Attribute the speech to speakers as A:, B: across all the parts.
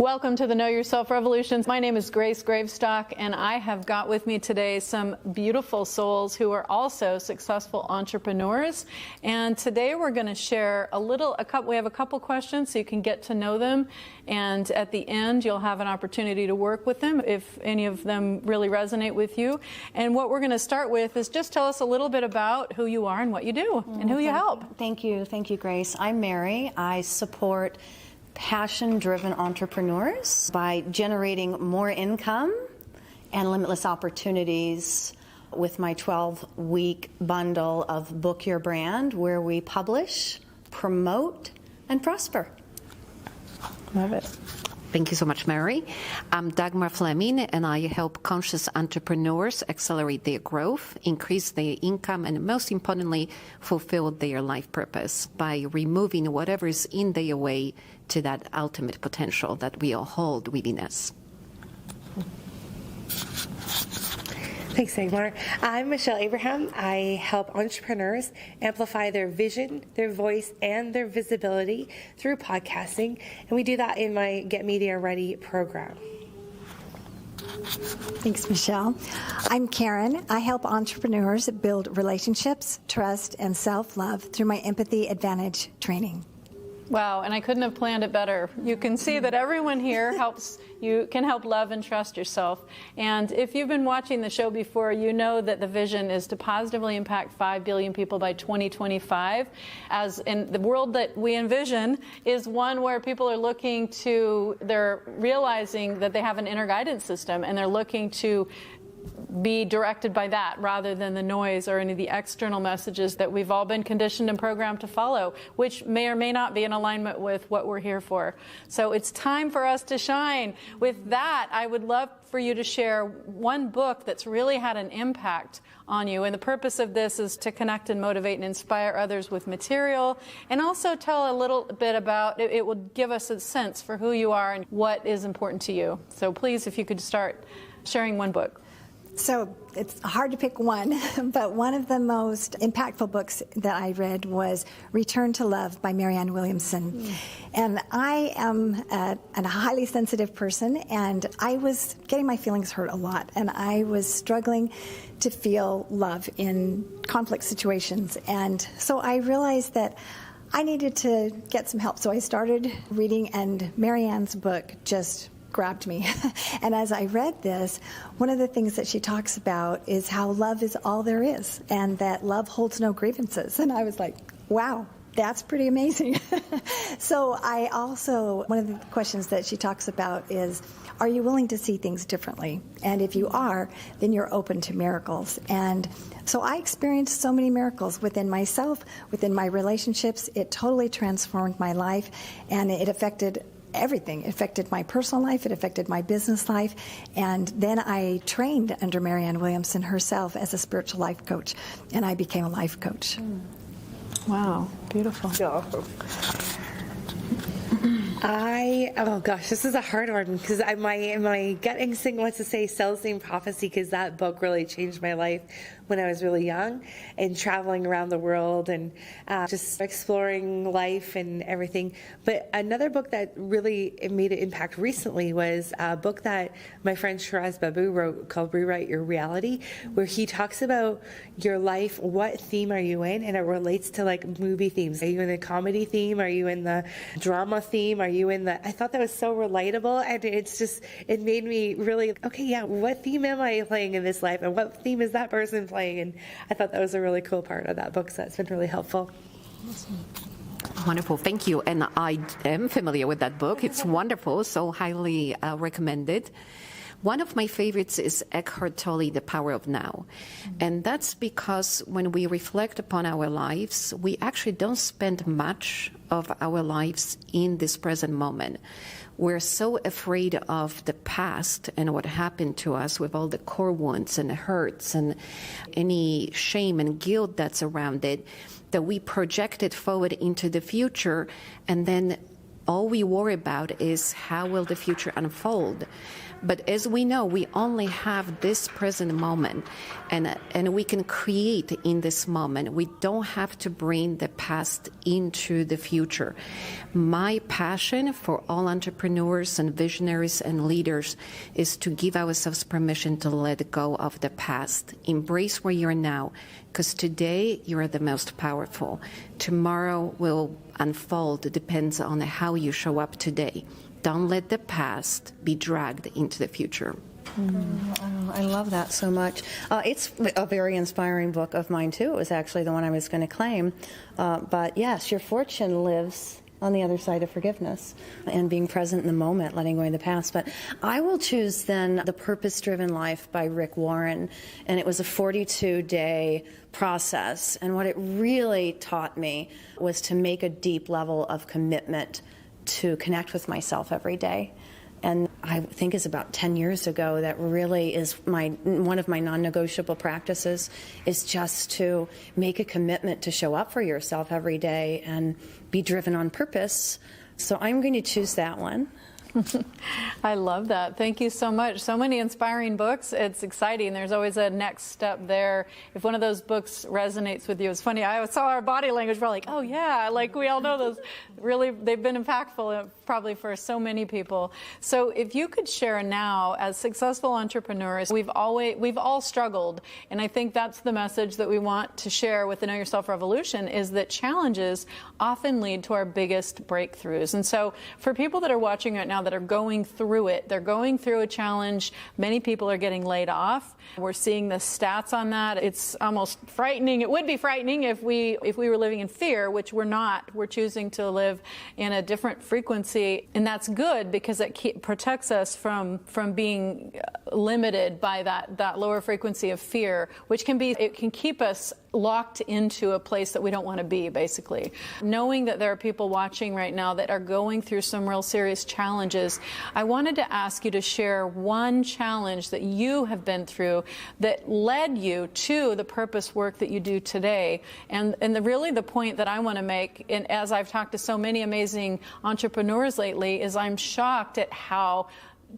A: Welcome to the Know Yourself Revolutions. My name is Grace Gravestock, and I have got with me today some beautiful souls who are also successful entrepreneurs. And today we're going to share we have a couple questions so you can get to know them. And at the end, you'll have an opportunity to work with them if any of them really resonate with you. And what we're going to start with is just tell us a little bit about who you are and what you do and who you help.
B: Thank you, Grace. I'm Mary. I support passion-driven entrepreneurs by generating more income and limitless opportunities with my 12-week bundle of Book Your Brand, where we publish, promote, and prosper.
A: Love it.
C: Thank you so much, Mary. I'm Dagmar Fleming, and I help conscious entrepreneurs accelerate their growth, increase their income, and most importantly, fulfill their life purpose by removing whatever is in their way to that ultimate potential that we all hold within us.
D: Thanks, Dagmar. I'm Michelle Abraham. I help entrepreneurs amplify their vision, their voice, and their visibility through podcasting, and we do that in my Get Media Ready program.
E: Thanks, Michelle. I'm Karen. I help entrepreneurs build relationships, trust, and self-love through my Empathy Advantage training.
A: Wow, and I couldn't have planned it better. You can see that everyone here can help love and trust yourself. And if you've been watching the show before, you know that the vision is to positively impact 5 billion people by 2025. As in the world that we envision is one where people are they're realizing that they have an inner guidance system, and they're looking to be directed by that rather than the noise or any of the external messages that we've all been conditioned and programmed to follow, which may or may not be in alignment with what we're here for. So it's time for us to shine. With that, I would love for you to share one book that's really had an impact on you. And the purpose of this is to connect and motivate and inspire others with material, and also tell a little bit about it will give us a sense for who you are and what is important to you. So please, if you could start sharing one book.
E: So it's hard to pick one, but one of the most impactful books that I read was Return to Love by Marianne Williamson. And I am a highly sensitive person, and I was getting my feelings hurt a lot, and I was struggling to feel love in conflict situations. And so I realized that I needed to get some help. So I started reading, and Marianne's book just grabbed me. And as I read this, one of the things that she talks about is how love is all there is, and that love holds no grievances. And I was like, wow, that's pretty amazing. So one of the questions that she talks about is, are you willing to see things differently? And if you are, then you're open to miracles. And so I experienced so many miracles within myself, within my relationships. It totally transformed my life, and it affected everything. It affected my personal life, it affected my business life, and then I trained under Marianne Williamson herself as a spiritual life coach, and I became a life coach.
A: Wow, beautiful.
D: This is a hard one, because my gut instinct wants to say Celestine Prophecy, because that book really changed my life when I was really young, and traveling around the world and just exploring life and everything. But another book that really made an impact recently was a book that my friend Shiraz Babu wrote called Rewrite Your Reality, where he talks about your life, what theme are you in, and it relates to like movie themes. Are you in the comedy theme? Are you in the drama theme? Are you in I thought that was so relatable, and it made me really, okay, yeah, what theme am I playing in this life, and what theme is that person playing? And I thought that was a really cool part of that book, so it's been really helpful.
C: Awesome. Wonderful, thank you. And I am familiar with that book. It's wonderful, so highly recommended. One of my favorites is Eckhart Tolle, The Power of Now. And that's because when we reflect upon our lives, we actually don't spend much of our lives in this present moment. We're so afraid of the past and what happened to us with all the core wounds and hurts and any shame and guilt that's around it, that we project it forward into the future, and then all we worry about is how will the future unfold. But as we know, we only have this present moment, and we can create in this moment. We don't have to bring the past into the future. My passion for all entrepreneurs and visionaries and leaders is to give ourselves permission to let go of the past, embrace where you're now, because today you are the most powerful. Tomorrow will unfold. It depends on how you show up today. Don't let the past be dragged into the future.
B: Oh, I love that so much. It's a very inspiring book of mine, too. It was actually the one I was going to claim. But yes, your fortune lives on the other side of forgiveness and being present in the moment, letting go of the past. But I will choose then The Purpose-Driven Life by Rick Warren. And it was a 42-day process. And what it really taught me was to make a deep level of commitment to connect with myself every day. And I think it's about 10 years ago that really is one of my non-negotiable practices is just to make a commitment to show up for yourself every day and be driven on purpose. So I'm going to choose that one.
A: I love that. Thank you so much. So many inspiring books. It's exciting. There's always a next step there. If one of those books resonates with you, it's funny. I saw our body language. We're like, oh yeah, like we all know those. Really, they've been impactful probably for so many people. So if you could share now, as successful entrepreneurs, we've all struggled, and I think that's the message that we want to share with the Know Yourself Revolution is that challenges often lead to our biggest breakthroughs. And so for people that are watching right now that are going through it, they're going through a challenge. Many people are getting laid off. We're seeing the stats on that. It's almost frightening. It would be frightening if we were living in fear, which we're not. We're choosing to live in a different frequency, and that's good because it protects us from being limited by that lower frequency of fear, which can keep us locked into a place that we don't want to be, basically. Knowing that there are people watching right now that are going through some real serious challenges, I wanted to ask you to share one challenge that you have been through that led you to the purpose work that you do today. And really the point that I want to make, and as I've talked to so many amazing entrepreneurs lately, is I'm shocked at how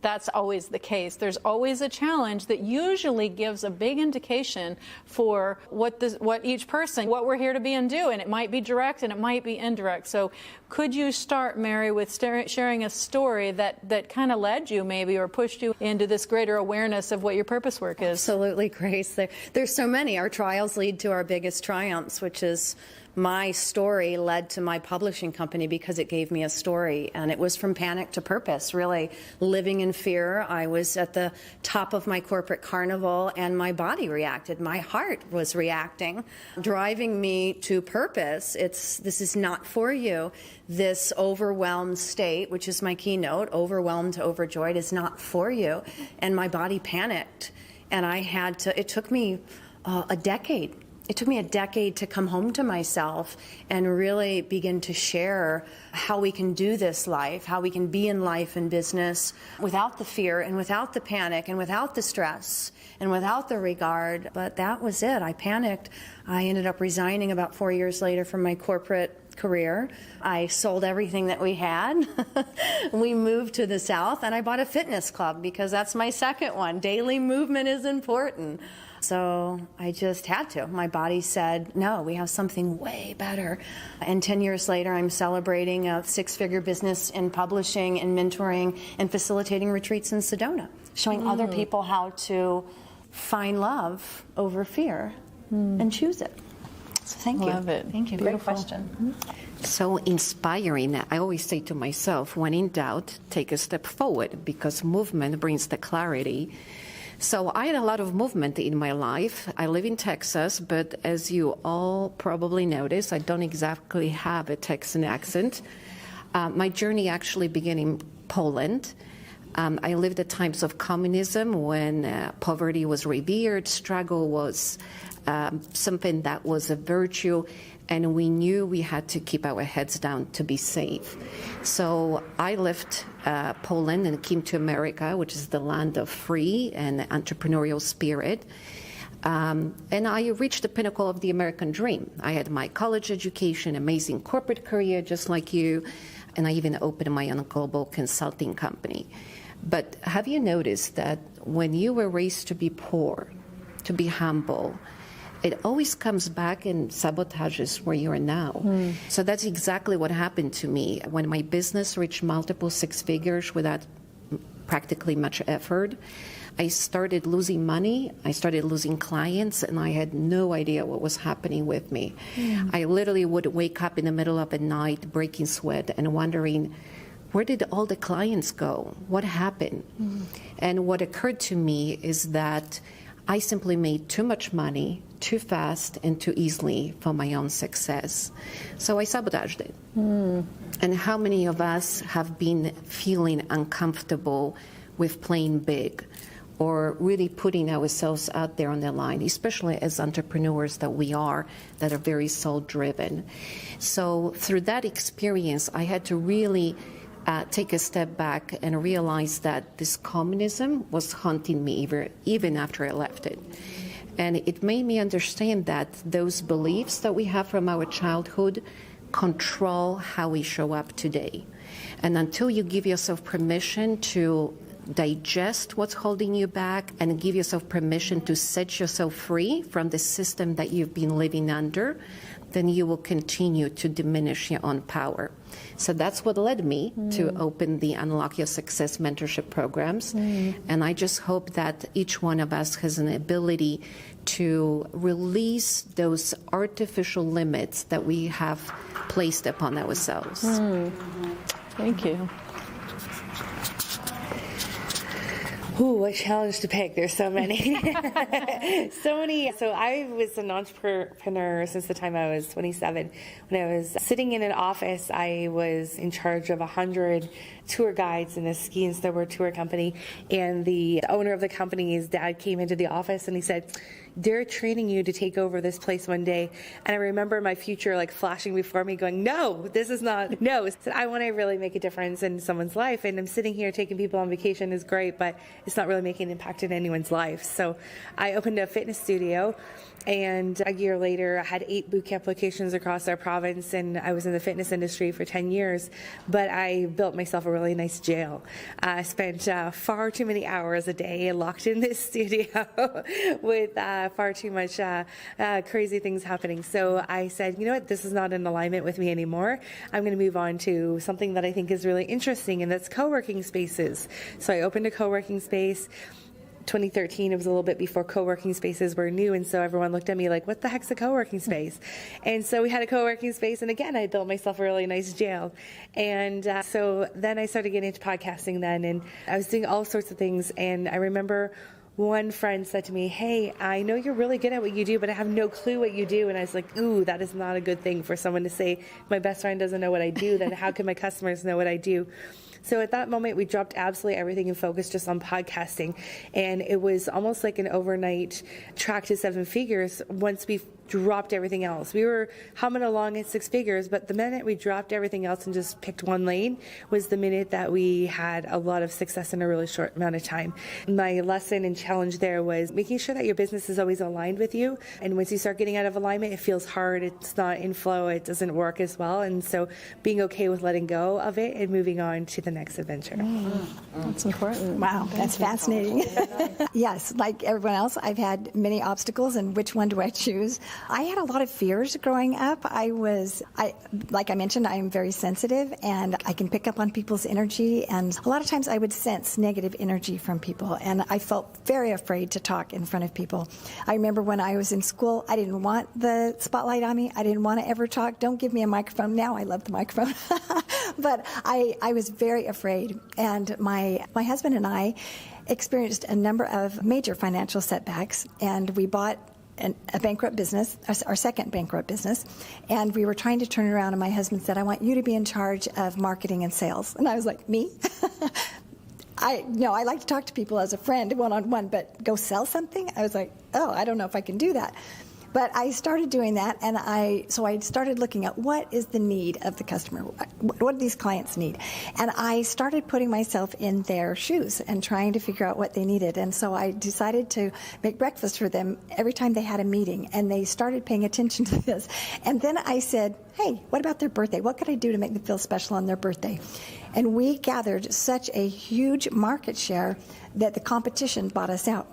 A: that's always the case. There's always a challenge that usually gives a big indication for what each person, what we're here to be and do. And it might be direct and it might be indirect. So could you start, Mary, with sharing a story that kind of led you maybe or pushed you into this greater awareness of what your purpose work is?
B: Absolutely, Grace. There's so many. Our trials lead to our biggest triumphs, which is my story led to my publishing company because it gave me a story, and it was from panic to purpose, really living in fear. I was at the top of my corporate carnival, and my body reacted. My heart was reacting, driving me to purpose. This is not for you. This overwhelmed state, which is my keynote, overwhelmed to overjoyed, is not for you. And my body panicked, and it took me a decade. It took me a decade to come home to myself and really begin to share how we can do this life, how we can be in life and business without the fear and without the panic and without the stress and without the regard. But that was it. I panicked. I ended up resigning about 4 years later from my corporate career. I sold everything that we had. We moved to the South, and I bought a fitness club because that's my second one. Daily movement is important. So I just had to. My body said, no, we have something way better. And 10 years later, I'm celebrating a 6-figure business in publishing and mentoring and facilitating retreats in Sedona, showing other people how to find love over fear and choose it. So thank you.
A: Love it.
B: Thank you.
A: Beautiful.
B: Great question.
C: So inspiring. I always say to myself, when in doubt, take a step forward, because movement brings the clarity. So I had a lot of movement in my life. I live in Texas, but as you all probably notice, I don't exactly have a Texan accent. My journey actually began in Poland. I lived at times of communism when poverty was revered, struggle was something that was a virtue, and we knew we had to keep our heads down to be safe. So I left Poland and came to America, which is the land of free and entrepreneurial spirit. And I reached the pinnacle of the American dream. I had my college education, amazing corporate career, just like you, and I even opened my own global consulting company. But have you noticed that when you were raised to be poor, to be humble, it always comes back and sabotages where you are now. So that's exactly what happened to me. When my business reached multiple six figures without practically much effort, I started losing money, I started losing clients, and I had no idea what was happening with me. I literally would wake up in the middle of the night, breaking sweat, and wondering, where did all the clients go? What happened? And what occurred to me is that I simply made too much money, too fast, and too easily for my own success. So I sabotaged it. And how many of us have been feeling uncomfortable with playing big or really putting ourselves out there on the line, especially as entrepreneurs that we are, that are very soul-driven? So through that experience, I had to really take a step back and realize that this communism was haunting me even after I left it. And it made me understand that those beliefs that we have from our childhood control how we show up today. And until you give yourself permission to digest what's holding you back and give yourself permission to set yourself free from the system that you've been living under, then you will continue to diminish your own power. So that's what led me to open the Unlock Your Success mentorship programs. And I just hope that each one of us has an ability to release those artificial limits that we have placed upon ourselves.
A: Thank you.
D: Ooh, what challenge to pick. There's so many. So many. So I was an entrepreneur since the time I was 27. When I was sitting in an office, I was in charge of 100 tour guides in a ski and snowboard tour company. And the owner of the company's dad came into the office and he said, they're training you to take over this place one day. And I remember my future like flashing before me going, no, this is not, no. So I want to really make a difference in someone's life. And I'm sitting here taking people on vacation is great, but it's not really making an impact in anyone's life. So I opened a fitness studio. And a year later, I had 8 boot camp locations across our province, and I was in the fitness industry for 10 years. But I built myself a really nice jail. I spent far too many hours a day locked in this studio with far too much crazy things happening. So I said, you know what, this is not in alignment with me anymore. I'm going to move on to something that I think is really interesting, and that's co-working spaces. So I opened a co-working space. 2013, it was a little bit before co-working spaces were new, and so everyone looked at me like, what the heck's a co-working space? And so we had a co-working space, and again, I built myself a really nice jail. And so then I started getting into podcasting then, and I was doing all sorts of things, and I remember one friend said to me, hey, I know you're really good at what you do, but I have no clue what you do. And I was like, ooh, that is not a good thing for someone to say. My best friend doesn't know what I do, then how can my customers know what I do? So at that moment, we dropped absolutely everything and focused just on podcasting. And it was almost like an overnight track to 7 figures once we dropped everything else. We were humming along at 6 figures, but the minute we dropped everything else and just picked one lane was the minute that we had a lot of success in a really short amount of time. My lesson and challenge there was making sure that your business is always aligned with you. And once you start getting out of alignment, it feels hard. It's not in flow. It doesn't work as well. And so being okay with letting go of it and moving on to the next adventure.
A: That's important.
E: Wow, that's fascinating. Yes, like everyone else, I've had many obstacles, and which one do I choose? I had a lot of fears growing up. Like I mentioned, I am very sensitive, and I can pick up on people's energy, and a lot of times I would sense negative energy from people, and I felt very afraid to talk in front of people. I remember when I was in school, I didn't want the spotlight on me. I didn't want to ever talk. Don't give me a microphone. Now I love the microphone. But I was very afraid, and my husband and I experienced a number of major financial setbacks, and we bought a bankrupt business, our second bankrupt business, and we were trying to turn it around, and my husband said, I want you to be in charge of marketing and sales. And I was like, me? I like to talk to people as a friend, one-on-one, but go sell something? I was like, oh, I don't know if I can do that. But I started doing that, and I started looking at what is the need of the customer, what do these clients need, and I started putting myself in their shoes and trying to figure out what they needed. And so I decided to make breakfast for them every time they had a meeting, and they started paying attention to this. And then I said, hey, what about their birthday? What could I do to make them feel special on their birthday? And we gathered such a huge market share that the competition bought us out.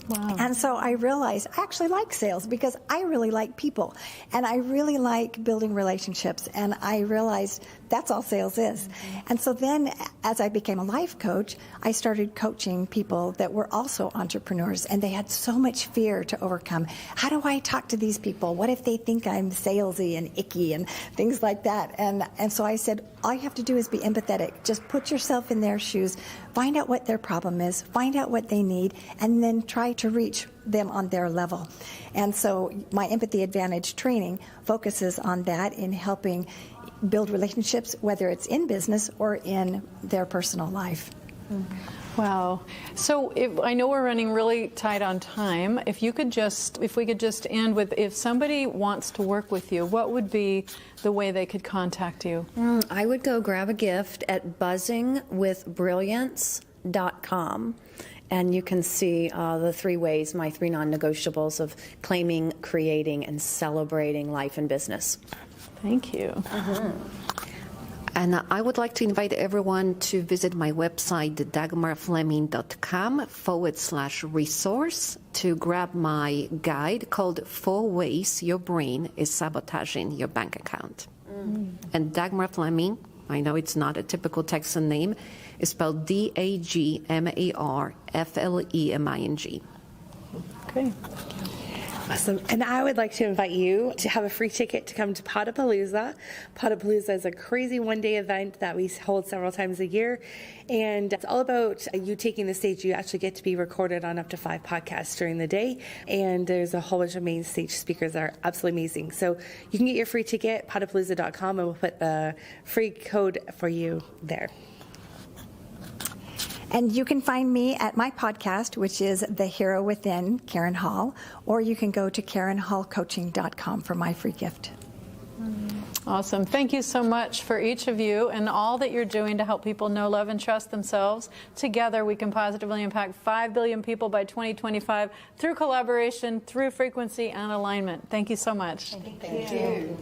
A: Wow.
E: And so I realized I actually like sales because I really like people and I really like building relationships, and I realized that's all sales is. And so then as I became a life coach, I started coaching people that were also entrepreneurs, and they had so much fear to overcome. How do I talk to these people? What if they think I'm salesy and icky and things like that? And so I said, all you have to do is be empathetic. Just put yourself in their shoes, find out what their problem is, find out what they need, and then try to reach them on their level. And so my Empathy Advantage training focuses on that, in helping build relationships, whether it's in business or in their personal life.
A: Wow. So I know we're running really tight on time. If we could just end with, if somebody wants to work with you, what would be the way they could contact you?
B: I would go grab a gift at buzzingwithbrilliance.com. And you can see the 3 ways, my 3 non-negotiables of claiming, creating, and celebrating life and business.
A: Thank you.
C: And I would like to invite everyone to visit my website, dagmarfleming.com/resource, to grab my guide called 4 Ways Your Brain is Sabotaging Your Bank Account. And Dagmar Fleming, I know it's not a typical Texan name, is spelled DAGMARFLEMING.
A: Okay.
D: Awesome. And I would like to invite you to have a free ticket to come to Potapalooza. Potapalooza is a crazy one-day event that we hold several times a year. And it's all about you taking the stage. You actually get to be recorded on up to 5 podcasts during the day. And there's a whole bunch of main stage speakers that are absolutely amazing. So you can get your free ticket, potapalooza.com, and we'll put the free code for you there.
E: And you can find me at my podcast, which is The Hero Within, Karen Hall, or you can go to KarenHallCoaching.com for my free gift.
A: Awesome. Thank you so much for each of you and all that you're doing to help people know, love, and trust themselves. Together, we can positively impact 5 billion people by 2025 through collaboration, through frequency, and alignment. Thank you so much.
B: Thank you.